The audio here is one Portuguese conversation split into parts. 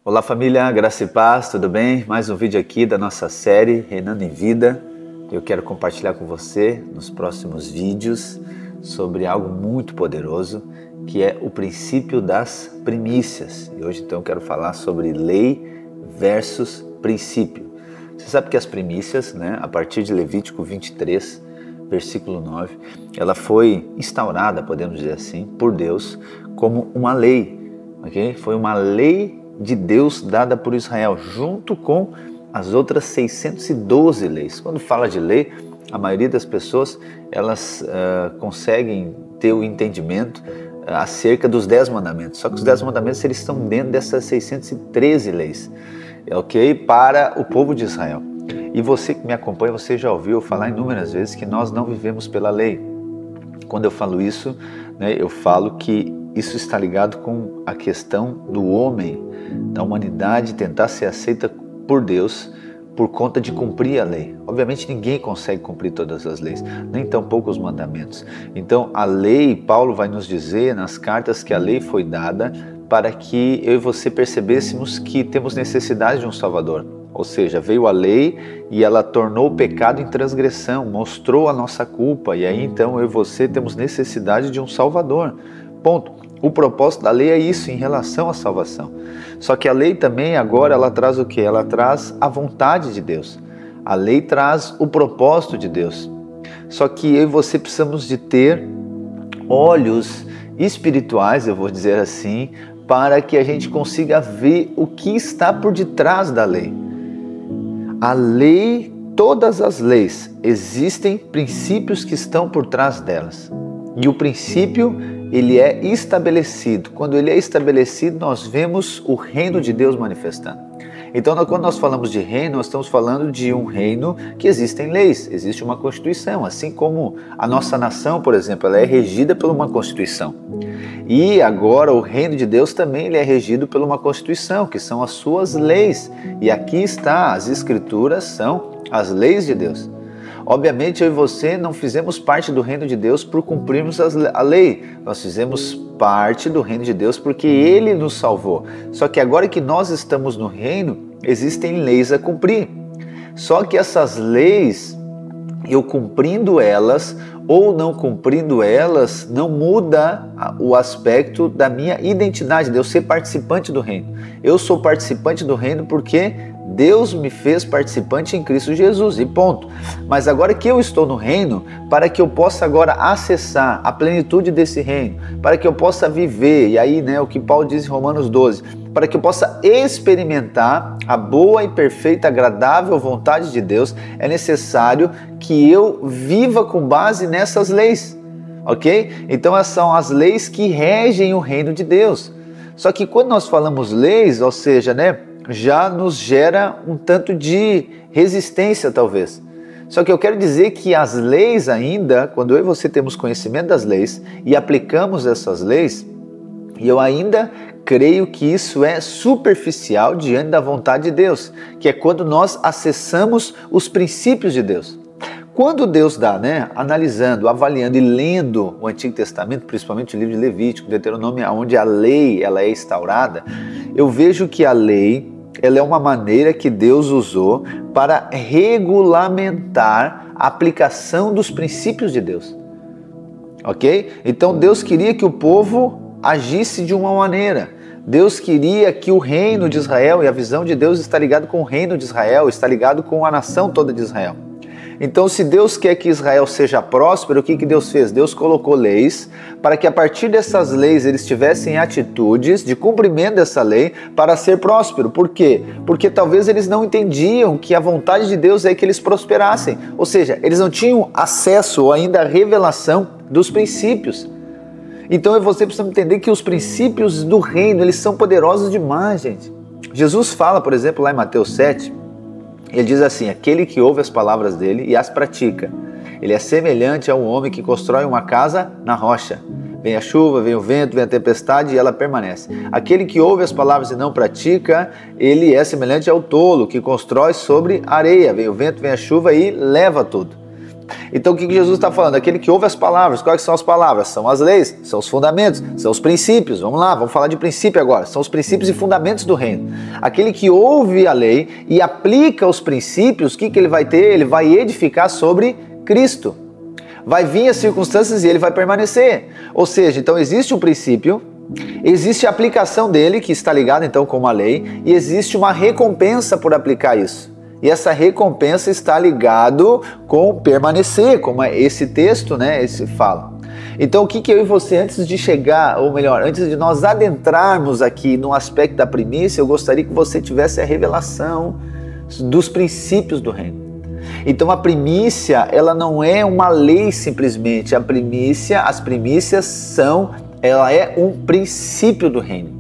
Olá família, graça e paz, tudo bem? Mais um vídeo aqui da nossa série Reinando em Vida. Eu quero compartilhar com você nos próximos vídeos sobre algo muito poderoso, que é o princípio das primícias. E hoje então eu quero falar sobre lei versus princípio. Você sabe que as primícias, a partir de Levítico 23, versículo 9, ela foi instaurada, podemos dizer assim, por Deus como uma lei, ok? Foi uma lei de Deus dada por Israel, junto com as outras 612 leis. Quando fala de lei, a maioria das pessoas elas conseguem ter o entendimento acerca dos 10 mandamentos. Só que os 10 mandamentos eles estão dentro dessas 613 leis, ok? Para o povo de Israel. E você que me acompanha, você já ouviu falar inúmeras vezes que nós não vivemos pela lei. Quando eu falo isso, eu falo que isso está ligado com a questão do homem, da humanidade tentar ser aceita por Deus por conta de cumprir a lei. Obviamente ninguém consegue cumprir todas as leis, nem tampouco os mandamentos. Então a lei, Paulo vai nos dizer nas cartas que a lei foi dada para que eu e você percebêssemos que temos necessidade de um Salvador. Ou seja, veio a lei e ela tornou o pecado em transgressão, mostrou a nossa culpa, e aí então eu e você temos necessidade de um Salvador. Ponto. O propósito da lei é isso em relação à salvação. Só que a lei também agora ela traz o quê? Ela traz a vontade de Deus. A lei traz o propósito de Deus. Só que eu e você precisamos de ter olhos espirituais, eu vou dizer assim, para que a gente consiga ver o que está por detrás da lei. A lei, todas as leis, existem princípios que estão por trás delas. E o princípio, ele é estabelecido. Quando ele é estabelecido, nós vemos o reino de Deus manifestando. Então, quando nós falamos de reino, nós estamos falando de um reino que existem leis, existe uma Constituição. Assim como a nossa nação, por exemplo, ela é regida por uma Constituição. E agora o reino de Deus também ele é regido por uma Constituição, que são as suas leis. E aqui está, as Escrituras são as leis de Deus. Obviamente eu e você não fizemos parte do reino de Deus por cumprirmos a lei. Nós fizemos parte do reino de Deus porque Ele nos salvou. Só que agora que nós estamos no reino, existem leis a cumprir. Só que essas leis, eu cumprindo elas ou não cumprindo elas, não muda o aspecto da minha identidade, de eu ser participante do reino. Eu sou participante do reino porque Deus me fez participante em Cristo Jesus, e ponto. Mas agora que eu estou no reino, para que eu possa agora acessar a plenitude desse reino, para que eu possa viver, e aí o que Paulo diz em Romanos 12, para que eu possa experimentar a boa e perfeita, agradável vontade de Deus, é necessário que eu viva com base nessas leis, ok? Então essas são as leis que regem o reino de Deus. Só que quando nós falamos leis, ou seja, já nos gera um tanto de resistência talvez. Só que eu quero dizer que as leis ainda, quando eu e você temos conhecimento das leis e aplicamos essas leis, e eu ainda creio que isso é superficial diante da vontade de Deus, que é quando nós acessamos os princípios de Deus. Quando Deus dá, analisando, avaliando e lendo o Antigo Testamento, principalmente o livro de Levítico, Deuteronômio, onde a lei ela é instaurada, eu vejo que a lei ela é uma maneira que Deus usou para regulamentar a aplicação dos princípios de Deus. Ok? Então Deus queria que o povo agisse de uma maneira. Deus queria que o reino de Israel, e a visão de Deus está ligado com o reino de Israel, está ligado com a nação toda de Israel. Então, se Deus quer que Israel seja próspero, o que Deus fez? Deus colocou leis para que a partir dessas leis eles tivessem atitudes de cumprimento dessa lei para ser próspero. Por quê? Porque talvez eles não entendiam que a vontade de Deus é que eles prosperassem. Ou seja, eles não tinham acesso ou ainda à revelação dos princípios. Então você precisa entender que os princípios do reino, eles são poderosos demais, gente. Jesus fala, por exemplo, lá em Mateus 7, ele diz assim, aquele que ouve as palavras dele e as pratica, ele é semelhante a um homem que constrói uma casa na rocha. Vem a chuva, vem o vento, vem a tempestade e ela permanece. Aquele que ouve as palavras e não pratica, ele é semelhante ao tolo que constrói sobre areia. Vem o vento, vem a chuva e leva tudo. Então o que Jesus está falando? Aquele que ouve as palavras. Quais são as palavras? São as leis, são os fundamentos, são os princípios. Vamos lá, vamos falar de princípio agora. São os princípios e fundamentos do reino. Aquele que ouve a lei e aplica os princípios, o que ele vai ter? Ele vai edificar sobre Cristo. Vai vir as circunstâncias e ele vai permanecer. Ou seja, então existe um princípio, existe a aplicação dele, que está ligada então com uma lei, e existe uma recompensa por aplicar isso. E essa recompensa está ligado com permanecer, como esse texto, né, esse fala. Então o que eu e você, antes de chegar, ou melhor, antes de nós adentrarmos aqui no aspecto da primícia, eu gostaria que você tivesse a revelação dos princípios do reino. Então a primícia, ela não é uma lei simplesmente, a primícia, as primícias ela é um princípio do reino.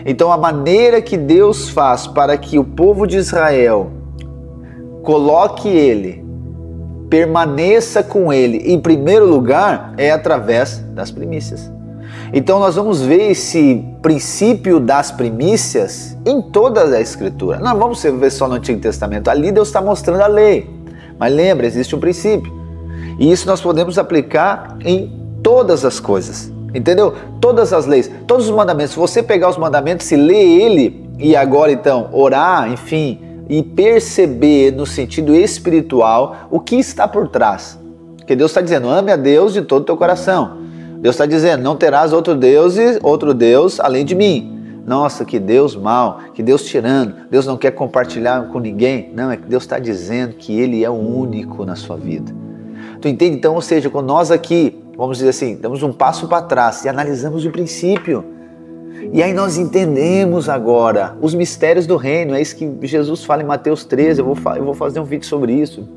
Então a maneira que Deus faz para que o povo de Israel coloque ele, permaneça com ele em primeiro lugar, é através das primícias. Então nós vamos ver esse princípio das primícias em toda a Escritura. Não vamos ver só no Antigo Testamento. Ali Deus está mostrando a lei. Mas lembra, existe um princípio. E isso nós podemos aplicar em todas as coisas. Entendeu? Todas as leis, todos os mandamentos. Se você pegar os mandamentos e ler ele, e agora então orar, enfim, e perceber no sentido espiritual o que está por trás. Porque Deus está dizendo, ame a Deus de todo o teu coração. Deus está dizendo, não terás outro Deus além de mim. Nossa, que Deus mau, que Deus tirano, Deus não quer compartilhar com ninguém. Não, é que Deus está dizendo que Ele é o único na sua vida. Tu entende? Então, ou seja, quando nós aqui, vamos dizer assim, damos um passo para trás e analisamos o princípio, e aí nós entendemos agora os mistérios do reino. É isso que Jesus fala em Mateus 13, eu vou fazer um vídeo sobre isso.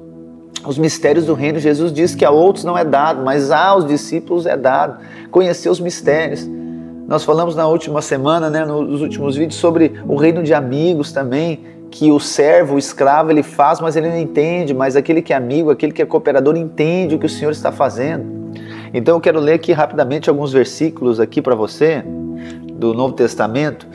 Os mistérios do reino, Jesus diz que a outros não é dado, mas aos discípulos é dado conhecer os mistérios. Nós falamos na última semana, né, nos últimos vídeos, sobre o reino de amigos também, que o servo, o escravo, ele faz, mas ele não entende, mas aquele que é amigo, aquele que é cooperador, entende o que o Senhor está fazendo. Então eu quero ler aqui rapidamente alguns versículos aqui para você, do Novo Testamento,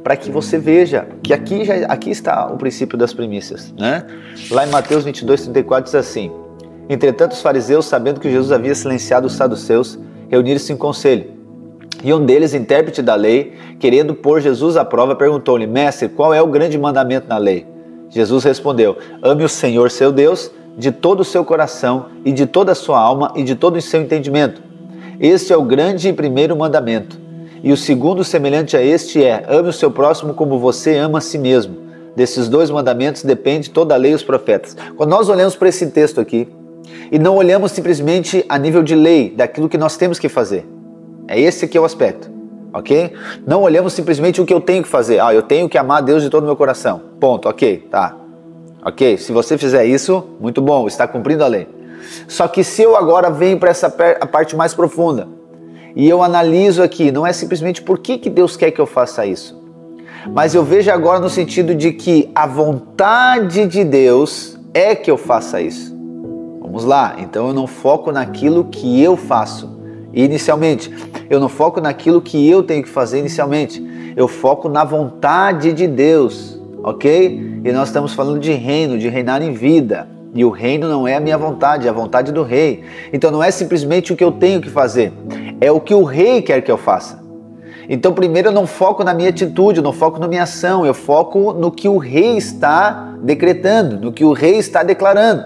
para que você veja que aqui está o princípio das primícias, né? Lá em Mateus 22:34 diz assim: entretanto os fariseus, sabendo que Jesus havia silenciado os saduceus, reuniram-se em conselho. E um deles, intérprete da lei, querendo pôr Jesus à prova, perguntou-lhe: mestre, qual é o grande mandamento na lei? Jesus respondeu: ame o Senhor seu Deus de todo o seu coração e de toda a sua alma e de todo o seu entendimento. Este é o grande e primeiro mandamento. E o segundo, semelhante a este, é: ame o seu próximo como você ama a si mesmo. Desses dois mandamentos depende toda a lei e os profetas. Quando nós olhamos para esse texto aqui, e não olhamos simplesmente a nível de lei, daquilo que nós temos que fazer. É esse aqui o aspecto, ok? Não olhamos simplesmente o que eu tenho que fazer. Eu tenho que amar a Deus de todo o meu coração. Ponto, ok, tá. Ok, se você fizer isso, muito bom, está cumprindo a lei. Só que se eu agora venho para a parte mais profunda, e eu analiso aqui, não é simplesmente por que Deus quer que eu faça isso, mas eu vejo agora no sentido de que a vontade de Deus é que eu faça isso. Vamos lá, então eu não foco naquilo que eu faço inicialmente, eu não foco naquilo que eu tenho que fazer inicialmente, eu foco na vontade de Deus, ok? E nós estamos falando de reino, de reinar em vida. E o reino não é a minha vontade, é a vontade do rei. Então não é simplesmente o que eu tenho que fazer, é o que o rei quer que eu faça. Então primeiro eu não foco na minha atitude, eu não foco na minha ação, eu foco no que o rei está decretando, no que o rei está declarando.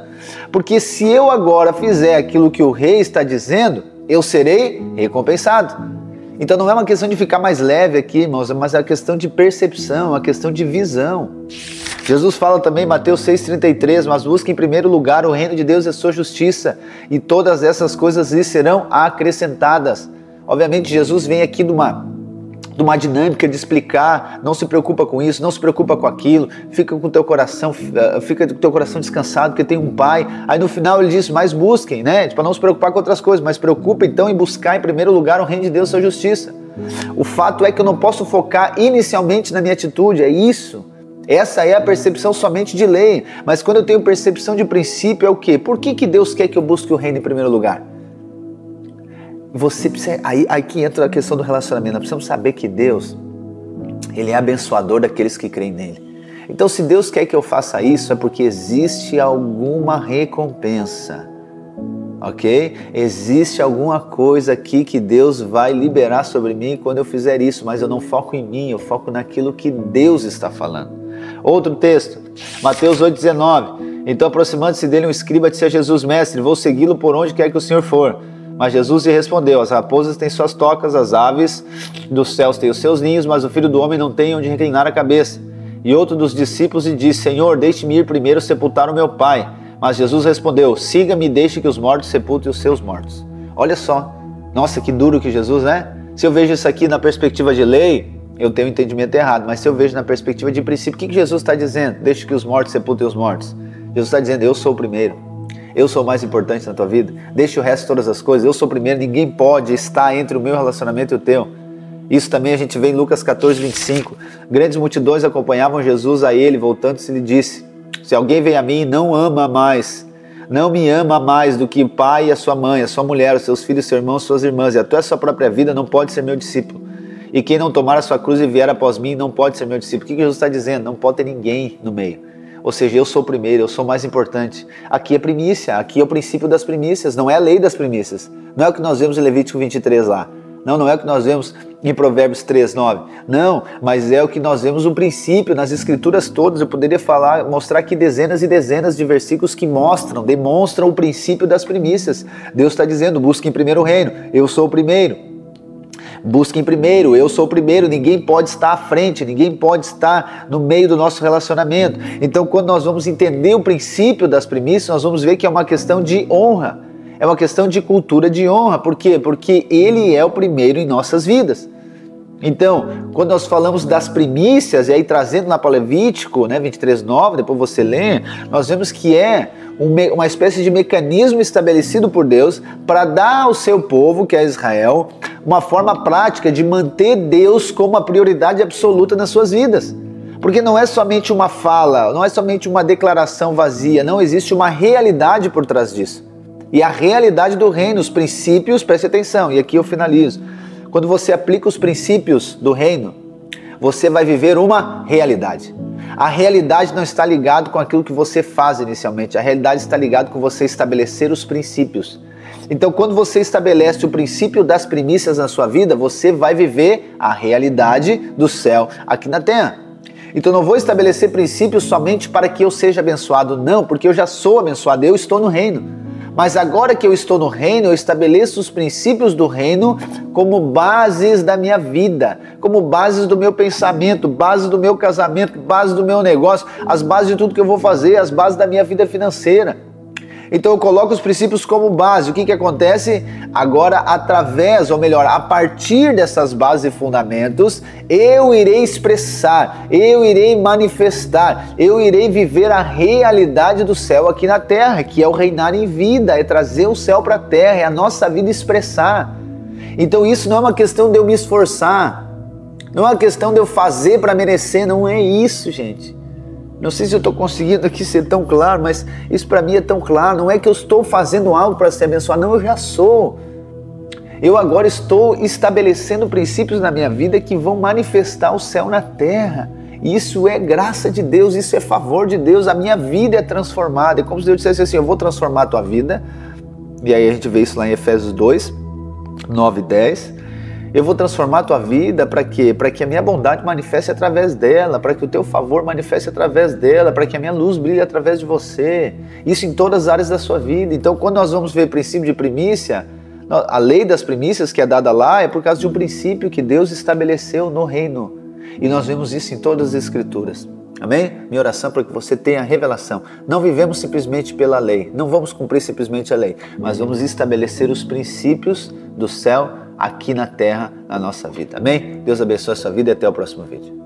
Porque se eu agora fizer aquilo que o rei está dizendo, eu serei recompensado. Então não é uma questão de ficar mais leve aqui, irmãos, mas é uma questão de percepção, uma questão de visão. Jesus fala também em Mateus 6,33, mas busque em primeiro lugar o reino de Deus e a sua justiça, e todas essas coisas lhe serão acrescentadas. Obviamente Jesus vem aqui de uma dinâmica de explicar, não se preocupa com isso, não se preocupa com aquilo, fica com o teu coração descansado, porque tem um Pai. Aí no final ele diz, mas busquem, né? Para não se preocupar com outras coisas, mas preocupa então em buscar em primeiro lugar o reino de Deus e a sua justiça. O fato é que eu não posso focar inicialmente na minha atitude, é isso. Essa é a percepção somente de lei, mas quando eu tenho percepção de princípio é o quê? Por que Deus quer que eu busque o reino em primeiro lugar? Você precisa, aí que entra a questão do relacionamento. Nós precisamos saber que Deus, Ele é abençoador daqueles que creem nele. Então, se Deus quer que eu faça isso, é porque existe alguma recompensa, ok? Existe alguma coisa aqui que Deus vai liberar sobre mim quando eu fizer isso, mas eu não foco em mim, eu foco naquilo que Deus está falando. Outro texto, Mateus 8,19. Então, aproximando-se dele um escriba, disse a Jesus: Mestre, vou segui-lo por onde quer que o Senhor for. Mas Jesus lhe respondeu: as raposas têm suas tocas, as aves dos céus têm os seus ninhos, mas o Filho do Homem não tem onde reclinar a cabeça. E outro dos discípulos lhe disse: Senhor, deixe-me ir primeiro sepultar o meu pai. Mas Jesus respondeu: siga-me e deixe que os mortos sepultem os seus mortos. Olha só, nossa, que duro que Jesus, né? Se eu vejo isso aqui na perspectiva de lei, eu tenho um entendimento errado, mas se eu vejo na perspectiva de princípio, o que Jesus está dizendo? Deixe que os mortos sepultem os mortos. Jesus está dizendo: eu sou o primeiro, eu sou o mais importante na tua vida, deixa o resto de todas as coisas, eu sou o primeiro, ninguém pode estar entre o meu relacionamento e o teu. Isso também a gente vê em Lucas 14:25. Grandes multidões acompanhavam Jesus a ele, voltando-se lhe disse: se alguém vem a mim e não me ama mais do que o pai e a sua mãe, a sua mulher, os seus filhos, seu irmão, suas irmãs e até a sua própria vida, não pode ser meu discípulo. E quem não tomar a sua cruz e vier após mim, não pode ser meu discípulo. O que Jesus está dizendo? Não pode ter ninguém no meio. Ou seja, eu sou o primeiro, eu sou o mais importante. Aqui é primícia, aqui é o princípio das primícias, não é a lei das primícias. Não é o que nós vemos em Levítico 23 lá. Não é o que nós vemos em Provérbios 3:9. Não, mas é o que nós vemos no princípio, nas escrituras todas. Eu poderia mostrar aqui dezenas e dezenas de versículos que demonstram o princípio das primícias. Deus está dizendo: busquem primeiro o reino, eu sou o primeiro. Busquem primeiro, eu sou o primeiro, ninguém pode estar à frente, ninguém pode estar no meio do nosso relacionamento. Então, quando nós vamos entender o princípio das primícias, nós vamos ver que é uma questão de honra, é uma questão de cultura de honra. Por quê? Porque Ele é o primeiro em nossas vidas. Então, quando nós falamos das primícias, e aí trazendo lá para Levítico 23:9, depois você lê, nós vemos que é uma espécie de mecanismo estabelecido por Deus para dar ao seu povo, que é Israel, uma forma prática de manter Deus como a prioridade absoluta nas suas vidas. Porque não é somente uma fala, não é somente uma declaração vazia, não, existe uma realidade por trás disso. E a realidade do reino, os princípios, preste atenção, e aqui eu finalizo. Quando você aplica os princípios do reino, você vai viver uma realidade. A realidade não está ligada com aquilo que você faz inicialmente, a realidade está ligada com você estabelecer os princípios. Então, quando você estabelece o princípio das primícias na sua vida, você vai viver a realidade do céu aqui na terra. Então, não vou estabelecer princípios somente para que eu seja abençoado, não, porque eu já sou abençoado, eu estou no reino. Mas agora que eu estou no reino, eu estabeleço os princípios do reino como bases da minha vida, como bases do meu pensamento, bases do meu casamento, bases do meu negócio, as bases de tudo que eu vou fazer, as bases da minha vida financeira. Então eu coloco os princípios como base. O que acontece? Agora, a partir dessas bases e fundamentos, eu irei expressar, eu irei manifestar, eu irei viver a realidade do céu aqui na terra, que é o reinar em vida, é trazer o céu para a terra, é a nossa vida expressar. Então isso não é uma questão de eu me esforçar, não é uma questão de eu fazer para merecer, não é isso, gente. Não sei se eu estou conseguindo aqui ser tão claro, mas isso para mim é tão claro. Não é que eu estou fazendo algo para ser abençoado, não, eu já sou. Eu agora estou estabelecendo princípios na minha vida que vão manifestar o céu na terra. Isso é graça de Deus, isso é favor de Deus, a minha vida é transformada. É como se Deus dissesse assim: eu vou transformar a tua vida. E aí a gente vê isso lá em Efésios 2, 9 e 10. Eu vou transformar a tua vida para quê? Para que a minha bondade manifeste através dela, para que o teu favor manifeste através dela, para que a minha luz brilhe através de você. Isso em todas as áreas da sua vida. Então, quando nós vamos ver princípio de primícia, a lei das primícias que é dada lá é por causa de um princípio que Deus estabeleceu no reino. E nós vemos isso em todas as escrituras. Amém? Minha oração é para que você tenha revelação. Não vivemos simplesmente pela lei, não vamos cumprir simplesmente a lei, mas vamos estabelecer os princípios do céu aqui na terra, na nossa vida. Amém? Deus abençoe a sua vida e até o próximo vídeo.